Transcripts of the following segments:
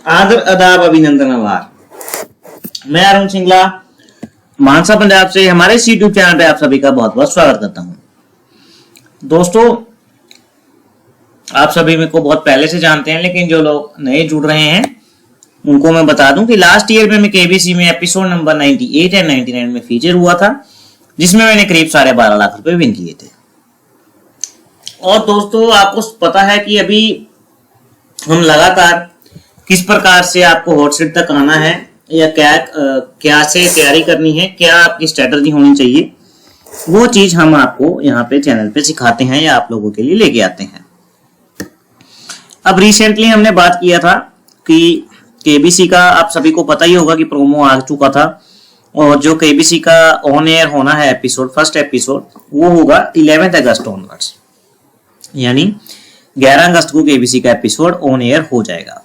आदर, आदाब, अभिनंदन, आभार। मैं अरुण सिंगला मानसा पंजाब से हमारे इस यूट्यूब चैनल पे आप सभी का बहुत बहुत स्वागत करता हूं। दोस्तों, आप सभी मेरे को बहुत पहले से जानते हैं, लेकिन जो लोग नए जुड़ रहे हैं उनको मैं बता दूं कि लास्ट ईयर में मैं केबीसी में एपिसोड नंबर 98 एंड 99 में फीचर हुआ था, जिसमें मैंने करीब 12.5 लाख रुपए विन किए थे। और दोस्तों, आपको पता है कि अभी हम लगातार किस प्रकार से आपको हॉट सीट तक आना है या क्या से तैयारी करनी है, क्या आपकी स्ट्रेटजी होनी चाहिए, वो चीज हम आपको यहाँ पे चैनल पे सिखाते हैं या आप लोगों के लिए लेके आते हैं। अब रिसेंटली हमने बात किया था कि केबीसी का आप सभी को पता ही होगा कि प्रोमो आ चुका था, और जो केबीसी का ऑन एयर होना है एपिसोड, फर्स्ट एपिसोड, वो होगा 11 अगस्त ऑनवर्ड्स, यानी 11 अगस्त को केबीसी का एपिसोड ऑन एयर हो जाएगा।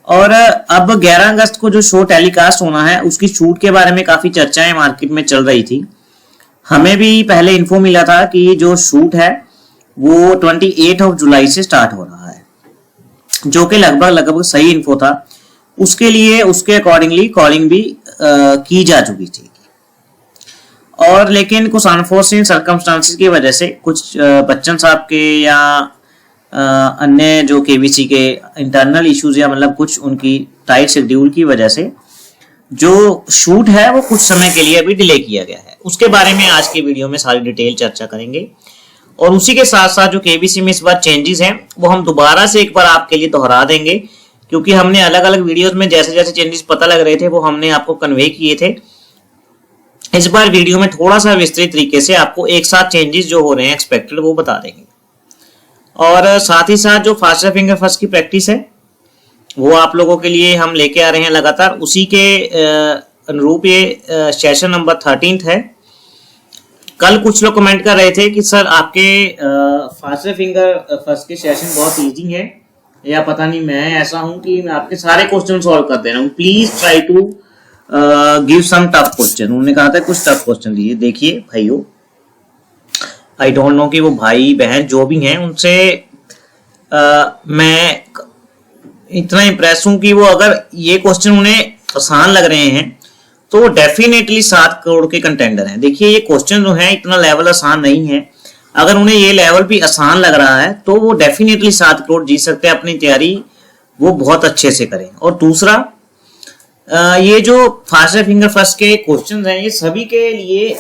और अब 11 अगस्त को जो शो टेलीकास्ट होना है उसकी शूट के बारे में काफी चर्चाएं मार्केट में चल रही थी। हमें भी पहले इन्फो मिला था कि जो शूट है वो 28 जुलाई से स्टार्ट हो रहा है, जो कि लगभग सही इन्फो था। उसके लिए उसके अकॉर्डिंगली कॉलिंग भी की जा चुकी थी, और लेकिन कुछ अनफोर्चुनेट सर्कमस्टांसेस की वजह से, कुछ बच्चन साहब के या अन्य जो केबीसी के इंटरनल इश्यूज या मतलब कुछ उनकी टाइट शेड्यूल की वजह से जो शूट है वो कुछ समय के लिए अभी डिले किया गया है। उसके बारे में आज के वीडियो में सारी डिटेल चर्चा करेंगे, और उसी के साथ साथ जो केबीसी में इस बार चेंजेस हैं वो हम दोबारा से एक बार आपके लिए दोहरा देंगे, क्योंकि हमने अलग अलग वीडियोस में जैसे जैसे चेंजेस पता लग रहे थे वो हमने आपको कन्वे किए थे। इस बार वीडियो में थोड़ा सा विस्तृत तरीके से आपको एक साथ चेंजेस जो हो रहे हैं एक्सपेक्टेड वो बता देंगे, और साथ ही साथ जो फास्टर फिंगर फर्स्ट की प्रैक्टिस है वो आप लोगों के लिए हम लेके आ रहे हैं लगातार। उसी के अनुरूप ये सेशन नंबर 13 है। कल कुछ लोग कमेंट कर रहे थे कि सर आपके फास्टर फिंगर फर्स्ट के सेशन बहुत इजी है, या पता नहीं मैं ऐसा हूं कि मैं आपके सारे क्वेश्चन सॉल्व कर दे रहा हूं, please try to give some tough question. उन्होंने कहा था कुछ टफ क्वेश्चन दीजिए। देखिए भाइयों, आई डोंट नो कि वो भाई बहन जो भी हैं उनसे मैं इतना इम्प्रेस हूं कि वो अगर ये क्वेश्चन उन्हें आसान लग रहे हैं तो वो डेफिनेटली 7 करोड़ के कंटेंडर हैं। देखिए, ये क्वेश्चन जो है इतना लेवल आसान नहीं है। अगर उन्हें ये लेवल भी आसान लग रहा है तो वो डेफिनेटली 7 करोड़ जीत सकते हैं। अपनी तैयारी वो बहुत अच्छे से करें। और दूसरा, ये जो फास्टर फिंगर फर्स्ट के क्वेश्चन हैं ये सभी के लिए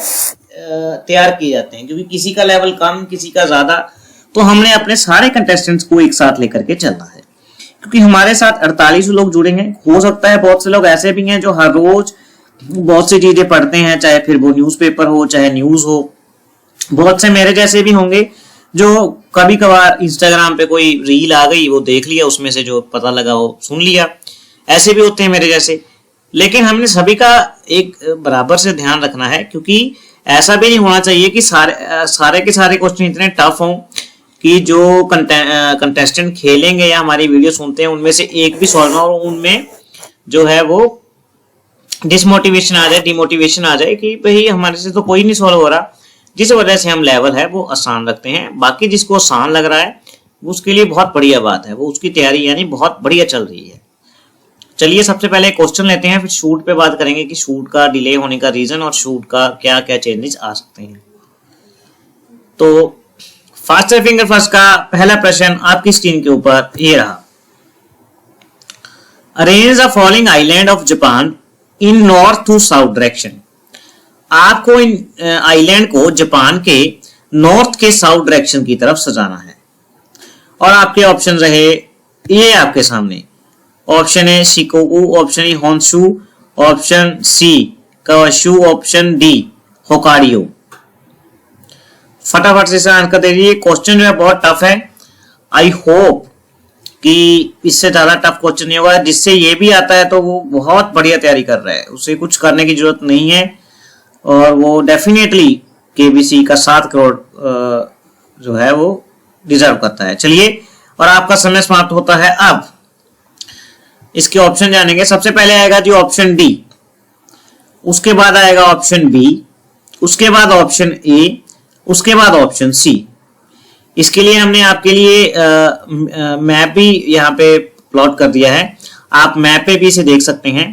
तैयार किए जाते हैं, क्योंकि किसी का लेवल कम, किसी का ज्यादा, तो हमने अपने सारे कंटेस्टेंट्स को एक साथ लेकर के चलना है, क्योंकि हमारे साथ 48 लोग जुड़ेंगे। हो सकता है बहुत से लोग ऐसे भी हैं जो हर रोज बहुत सी चीजें पढ़ते हैं, चाहे फिर वो न्यूज़पेपर हो चाहे न्यूज हो। बहुत से मेरे जैसे भी होंगे जो कभी कभार इंस्टाग्राम पे कोई रील आ गई वो देख लिया, उसमें से जो पता लगा वो सुन लिया। ऐसे भी होते हैं मेरे जैसे। लेकिन हमने सभी का एक बराबर से ध्यान रखना है, क्योंकि ऐसा भी नहीं होना चाहिए कि सारे के सारे क्वेश्चन इतने टफ हों कि जो कंटेस्टेंट खेलेंगे या हमारी वीडियो सुनते हैं उनमें से एक भी सॉल्व ना हो, उनमें जो है वो डिसमोटिवेशन आ जाए, डिमोटिवेशन आ जाए कि भाई हमारे से तो कोई नहीं सॉल्व हो रहा। जिस वजह से हम लेवल है वो आसान रखते हैं। बाकी जिसको आसान लग रहा है वो उसके लिए बहुत बढ़िया बात है, वो उसकी तैयारी यानी बहुत बढ़िया चल रही है। चलिए सबसे पहले क्वेश्चन लेते हैं, फिर शूट पे बात करेंगे कि शूट का डिले होने का रीजन और शूट का क्या क्या चेंजेस आ सकते हैं। तो फास्टर फिंगर फर्स्ट का पहला प्रश्न आपकी स्क्रीन के ऊपर ये रहा। Arrange the following island of Japan in north to south direction. आपको इन आइलैंड को जापान के नॉर्थ के साउथ डायरेक्शन की तरफ सजाना है, और आपके ऑप्शन रहे ये आपके सामने। Option A Shikoku, option A Honshu, option C Kyushu, option D Hokkaido. फटाफट से आंसर दे दीजिए। क्वेश्चन जो है बहुत टफ है। आई होप कि इससे ज्यादा टफ क्वेश्चन नहीं होगा। जिससे ये भी आता है तो वो बहुत बढ़िया तैयारी कर रहा है, उसे कुछ करने की जरूरत नहीं है, और वो डेफिनेटली केबीसी का 7 करोड़ जो है वो डिजर्व करता है। चलिए, और आपका समय समाप्त होता है। अब इसके ऑप्शन जानेंगे। सबसे पहले आएगा जी ऑप्शन डी, उसके बाद आएगा ऑप्शन बी, उसके बाद ऑप्शन ए, उसके बाद ऑप्शन सी। इसके लिए हमने आपके लिए मैप भी यहाँ पे प्लॉट कर दिया है। आप मैप पे भी इसे देख सकते हैं।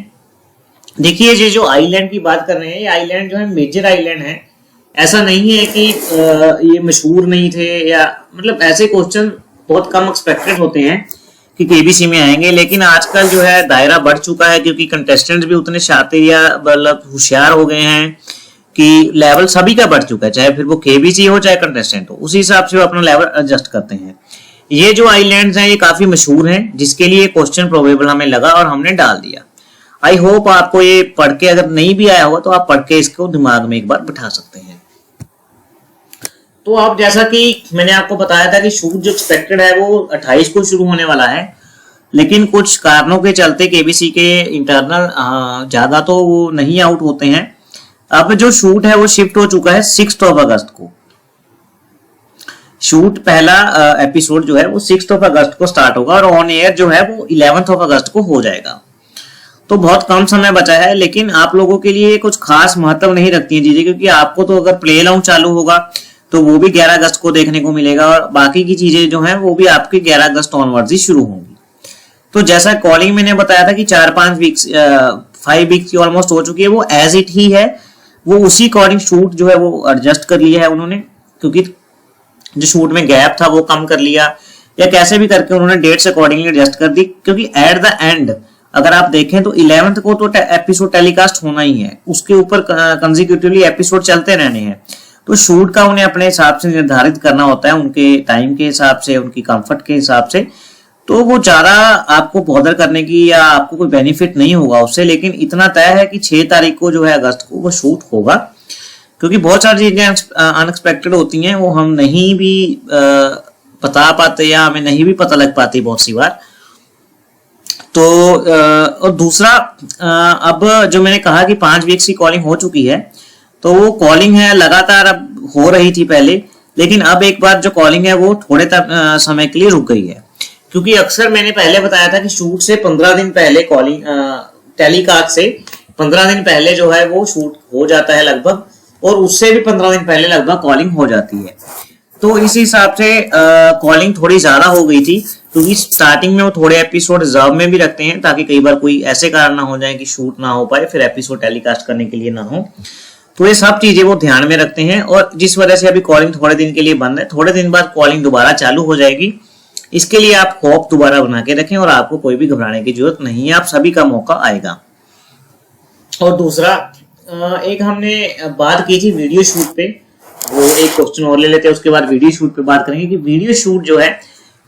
देखिए ये जो आइलैंड की बात कर रहे हैं, ये आइलैंड जो है मेजर आइलैंड है। ऐसा नहीं है कि ये मशहूर नहीं थे, या मतलब ऐसे क्वेश्चन बहुत कम एक्सपेक्टेड होते हैं कि केबीसी में आएंगे। लेकिन आजकल जो है दायरा बढ़ चुका है, क्योंकि कंटेस्टेंट्स भी उतने शातिर या मतलब होशियार हो गए हैं कि लेवल सभी का बढ़ चुका है, चाहे फिर वो केबीसी हो चाहे कंटेस्टेंट हो, उसी हिसाब से वो अपना लेवल एडजस्ट करते हैं। ये जो आइलैंड्स हैं ये काफी मशहूर हैं, जिसके लिए क्वेश्चन प्रोबेबल हमें लगा और हमने डाल दिया। आई होप आपको ये पढ़ के, अगर नहीं भी आया होगा तो आप पढ़ के इसको दिमाग में एक बार बिठा सकते हैं। तो आप जैसा कि मैंने आपको बताया था कि शूट जो एक्सपेक्टेड है वो 28 को शुरू होने वाला है, लेकिन कुछ कारणों के चलते केबीसी के इंटरनल ज्यादा तो वो नहीं आउट होते हैं। अब जो शूट है वो शिफ्ट हो चुका है 6 अगस्त को। शूट पहला एपिसोड जो है वो 6 अगस्त को स्टार्ट होगा और ऑन एयर जो है वो 11 अगस्त को हो जाएगा। तो बहुत कम समय बचा है, लेकिन आप लोगों के लिए कुछ खास महत्व नहीं रखती है चीजें, क्योंकि आपको तो अगर प्ले अलाउंस चालू होगा तो वो भी 11 अगस्त को देखने को मिलेगा, और बाकी की चीजें जो हैं वो भी आपके 11 अगस्त ऑनवर्ड्स ही शुरू होंगी। तो जैसा कॉलिंग मैंने बताया था कि 4-5 वीक्स 5 वीक्स की ऑलमोस्ट हो चुकी है, वो एज इट ही है, वो उसी अकॉर्डिंग शूट जो है वो एडजस्ट कर लिया है उन्होंने, क्योंकि जो शूट में गैप था वो कम कर लिया, या कैसे भी करके उन्होंने डेट्स अकॉर्डिंगली एडजस्ट कर दी। क्योंकि एट द एंड अगर आप देखें तो 11th को तो एपिसोड टेलीकास्ट होना ही है, उसके ऊपर कंसेक्यूटिवली एपिसोड चलते रहने हैं। तो शूट का उन्हें अपने हिसाब से निर्धारित करना होता है, उनके टाइम के हिसाब से, उनकी कंफर्ट के हिसाब से। तो वो ज्यादा आपको बॉदर करने की या आपको कोई बेनिफिट नहीं होगा उससे। लेकिन इतना तय है कि 6 तारीख को जो है अगस्त को वो शूट होगा, क्योंकि बहुत सारी चीजें अनएक्सपेक्टेड होती हैं, वो हम नहीं भी बता पाते या हमें नहीं भी पता लग पाती बहुत सी बार। तो और दूसरा, अब जो मैंने कहा कि 5 वीक्स की कॉलिंग हो चुकी है, तो वो कॉलिंग है लगातार अब हो रही थी पहले, लेकिन अब एक बार जो कॉलिंग है वो थोड़े समय के लिए रुक गई है। क्योंकि अक्सर मैंने पहले बताया था कि शूट से 15 दिन पहले कॉलिंग, टेलीकास्ट से 15 दिन पहले जो है वो शूट हो जाता है लगभग, और उससे भी 15 दिन पहले लगभग कॉलिंग हो जाती है। तो इस हिसाब से कॉलिंग थोड़ी ज्यादा हो गई थी, क्योंकि स्टार्टिंग में वो थोड़े एपिसोड रिजर्व में भी रखते हैं, ताकि कई बार कोई ऐसे कारण ना हो जाए कि शूट ना हो पाए, फिर एपिसोड टेलीकास्ट करने के लिए ना हो। तो ये सब चीजें वो ध्यान में रखते हैं, और जिस वजह से अभी कॉलिंग थोड़े दिन के लिए बंद है, थोड़े दिन बाद कॉलिंग दोबारा चालू हो जाएगी। इसके लिए आप होप दोबारा बना के रखें, और आपको कोई भी घबराने की जरूरत नहीं है, आप सभी का मौका आएगा। और दूसरा, एक हमने बात की थी वीडियो शूट पे, वो एक क्वेश्चन और ले लेते हैं, उसके बाद वीडियो शूट पे बात करेंगे कि वीडियो शूट जो है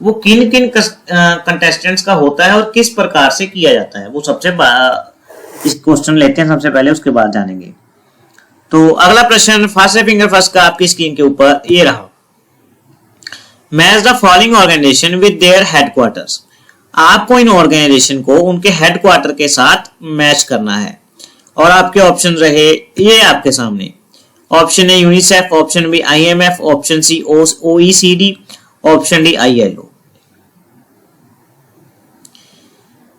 वो किन किन कंटेस्टेंट्स का होता है और किस प्रकार से किया जाता है। वो सबसे इस क्वेश्चन लेते हैं सबसे पहले, उसके बाद जानेंगे। तो अगला प्रश्न फर्स्ट फिंगर फर्स्ट का आपकी स्क्रीन के ऊपर ये रहा, match the following organisation with their headquarters. आपको इन ऑर्गेनाइजेशन को उनके हेडक्वार्टर के साथ मैच करना है, और आपके ऑप्शन रहे ये आपके सामने। Option A UNICEF, option B IMF, option C OECD, option D ILO।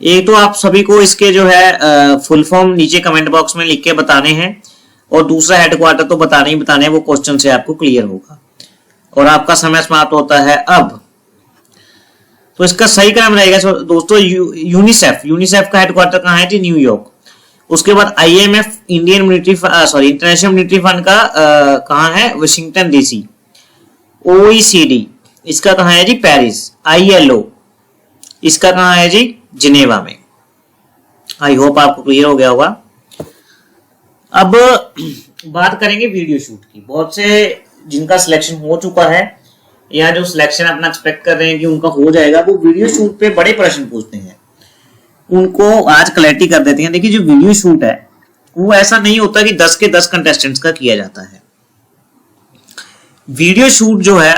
एक तो आप सभी को इसके जो है फुल फॉर्म नीचे कमेंट बॉक्स में लिख के बताने हैं, और दूसरा हेडक्वार्टर तो बताने ही बताने, वो क्वेश्चन से आपको क्लियर होगा। और आपका समय समाप्त होता है अब। तो इसका सही क्रम रहेगा दोस्तों यूनिसेफ का हेडक्वार्टर कहाँ है जी? न्यूयॉर्क। उसके बाद IMF इंटरनेशनल मॉनेटरी फंड का कहाँ है? Washington DC। OECD इसका कहाँ है जी? पेरिस। ILO इसका कहाँ है जी? जिनेवा में। आई होप आपको क्लियर हो गया होगा। अब बात करेंगे वीडियो शूट की। बहुत से जिनका सिलेक्शन हो चुका है या जो सिलेक्शन अपना एक्सपेक्ट कर रहे हैं कि उनका हो जाएगा, वो वीडियो शूट पे बड़े प्रश्न पूछते हैं, उनको आज क्लैरिटी कर देते हैं। देखिए जो वीडियो शूट है वो ऐसा नहीं होता कि 10 के 10 कंटेस्टेंट्स का किया जाता है। वीडियो शूट जो है,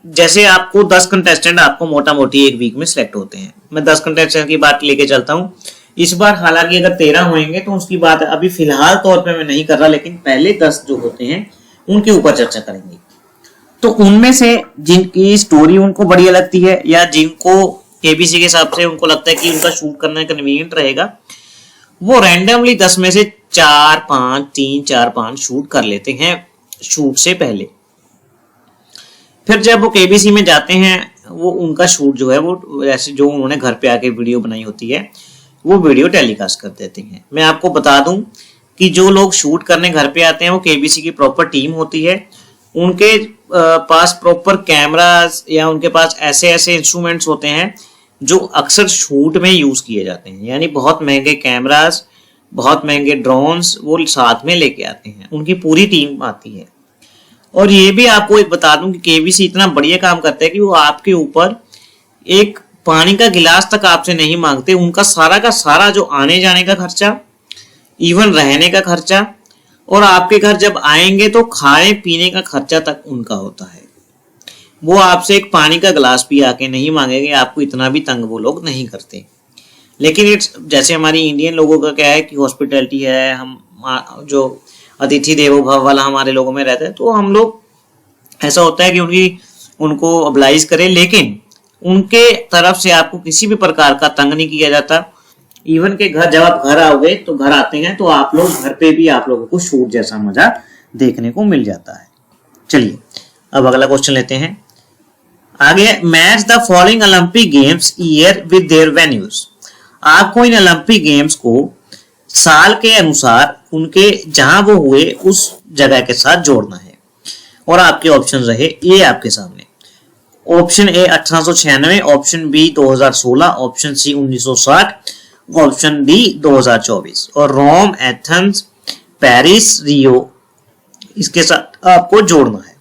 जैसे आपको 10 कंटेस्टेंट आपको मोटा मोटी एक वीक में सिलेक्ट होते हैं। मैं 10 कंटेस्टेंट की बात लेके चलता हूं इस बार। हालांकि अगर 13 होंगे तो उसकी बात अभी फिलहाल तौर पे मैं नहीं कर रहा, लेकिन पहले 10 जो होते हैं उनके ऊपर चर्चा करेंगे। तो उनमें से जिनकी स्टोरी उनको बढ़िया लगती है, या जिनको केबीसी के हिसाब से उनको लगता है कि उनका शूट करना कन्वीनियंट रहेगा, वो रैंडमली 10 में से 4-5 शूट कर लेते हैं शूट से पहले। फिर जब वो केबीसी में जाते हैं वो उनका शूट जो है वो ऐसे जो उन्होंने घर पे आके वीडियो बनाई होती है वो वीडियो टेलीकास्ट कर देते हैं। मैं आपको बता दूं कि जो लोग शूट करने घर पे आते हैं वो केबीसी की प्रॉपर टीम होती है, उनके पास प्रॉपर कैमरास या उनके पास ऐसे ऐसे इंस्ट्रूमेंट्स होते हैं जो अक्सर शूट में यूज किए जाते हैं, यानी बहुत महंगे कैमरास, बहुत महंगे ड्रोन्स वो साथ में लेके आते हैं, उनकी पूरी टीम आती है। और ये भी आपको एक बता दूं कि केबीसी इतना बढ़िया काम करता है कि वो आपके ऊपर एक पानी का गिलास तक आपसे नहीं मांगते, उनका सारा का सारा जो आने जाने का खर्चा, इवन रहने का खर्चा, और आपके घर जब आएंगे तो खाने पीने का खर्चा तक उनका होता है। वो आपसे एक पानी का गिलास भी आके नहीं मांगेंगे, आपको इतना भी तंग वो लोग नहीं करते। लेकिन इट्स जैसे हमारी इंडियन लोगों का क्या है कि हॉस्पिटैलिटी है, हम जो अतिथि देवो भव वाला हमारे लोगों में रहता है, तो हम लोग ऐसा होता है कि उनको ऑब्लाइज करें, लेकिन उनके तरफ से आपको किसी भी प्रकार का तंग नहीं किया जाता। इवन के घर जब आप घर आओगे तो घर आते हैं तो आप लोग घर पे भी आप लोगों को शूट जैसा मजा देखने को मिल जाता है। चलिए अब अगला क्वेश्चन लेते हैं। आगे match the following Olympic games year with their venues. आपको इन ओलंपिक गेम्स को साल के अनुसार उनके जहां वो हुए उस जगह के साथ जोड़ना है। और आपके ऑप्शन रहे ये आपके सामने, option A 1896, option B 2016, option C 1960, option D 2024। और रोम, एथेंस, पेरिस, रियो इसके साथ आपको जोड़ना है।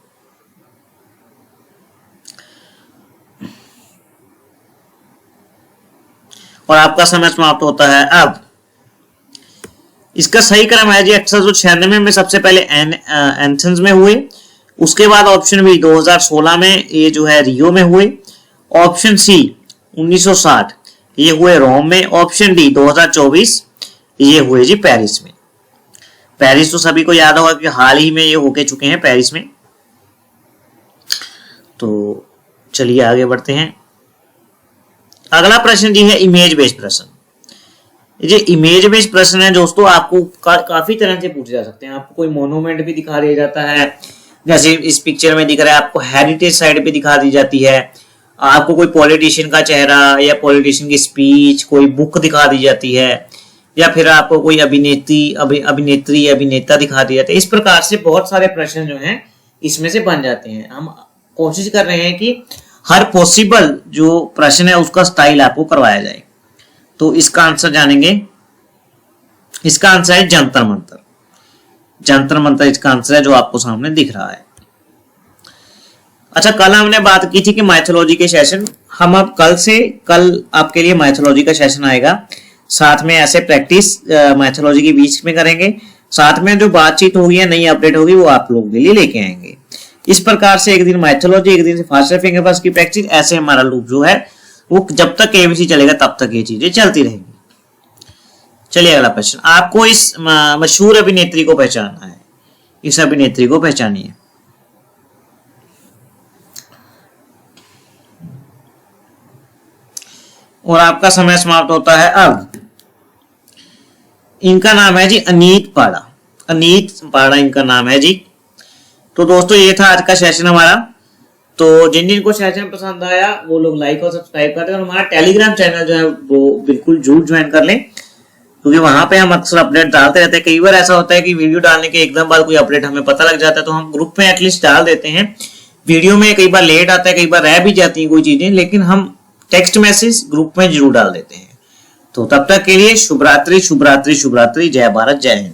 और आपका समय समाप्त होता है अब। इसका सही क्रम है जी 1896 में सबसे पहले एथेंस में हुए, उसके बाद ऑप्शन बी 2016 में ये जो है रियो में हुए, ऑप्शन सी 1960 ये हुए रोम में, ऑप्शन डी 2024 ये हुए जी पेरिस में। पेरिस तो सभी को याद होगा कि हाल ही में ये होके चुके हैं पेरिस में। तो चलिए आगे बढ़ते हैं। अगला प्रश्न जी है इमेज बेस्ड प्रश्न। ये इमेज बेस्ड प्रश्न है दोस्तों, आपको काफी तरह से पूछे जा सकते हैं। आपको कोई मोन्यूमेंट भी दिखा दिया जाता है, जैसे इस पिक्चर में दिख रहा है, आपको हेरिटेज साइट भी दिखा दी जाती है, आपको कोई पॉलिटिशियन का चेहरा या पॉलिटिशियन की स्पीच, कोई बुक दिखा दी जाती है, या फिर आपको कोई अभिनेत्री अभिनेता दिखा दिया जाता है। इस प्रकार से बहुत सारे प्रश्न जो हैं इसमें से बन जाते हैं। हम कोशिश कर रहे हैं कि हर पॉसिबल जो प्रश्न है उसका स्टाइल आपको करवाया जाए। तो इसका आंसर जानेंगे। इसका आंसर है जंतर मंतर। जंतर मंतर इसका आंसर है जो आपको सामने दिख रहा है। अच्छा, कल हमने बात की थी कि माइथोलॉजी के सेशन, हम अब कल आपके लिए माइथोलॉजी का सेशन आएगा, साथ में ऐसे प्रैक्टिस माइथोलॉजी के बीच में करेंगे, साथ में जो बातचीत होगी या नई अपडेट होगी वो आप लोगों के लिए लेके आएंगे। इस प्रकार से एक दिन माइथोलॉजी, एक दिन से फास्टर फिंगरवर्स की प्रैक्टिस, ऐसे हमारा लूप जो है वो जब तक केबीसी चलेगा तब तक ये चीजें चलती रहेंगी। चलिए अगला प्रश्न, आपको इस मशहूर अभिनेत्री को पहचानना है। इस अभिनेत्री को पहचानिए। और आपका समय समाप्त होता है अब। इनका नाम है जी अनीत पाड़ा। अनीत पाड़ा इनका नाम है जी। तो दोस्तों ये था आज का सेशन हमारा। तो जिन को सेशन पसंद आया वो लोग लाइक और सब्सक्राइब कर दें, और हमारा टेलीग्राम चैनल जो है वो बिल्कुल जरूर ज्वाइन कर लें, क्योंकि वहां पे हम अक्सर अपडेट डालते रहते हैं। कई बार ऐसा होता है कि वीडियो डालने के एकदम बाद कोई अपडेट हमें पता लग जाता है, तो हम ग्रुप में एटलीस्ट डाल देते हैं। वीडियो में कई बार लेट आता है, कई बार रह भी जाती है कोई चीजें, लेकिन हम टेक्स्ट मैसेज ग्रुप में जरूर डाल देते हैं। तो तब तक के लिए शुभ रात्रि, शुभ रात्रि, शुभ रात्रि। जय भारत, जय हिंद।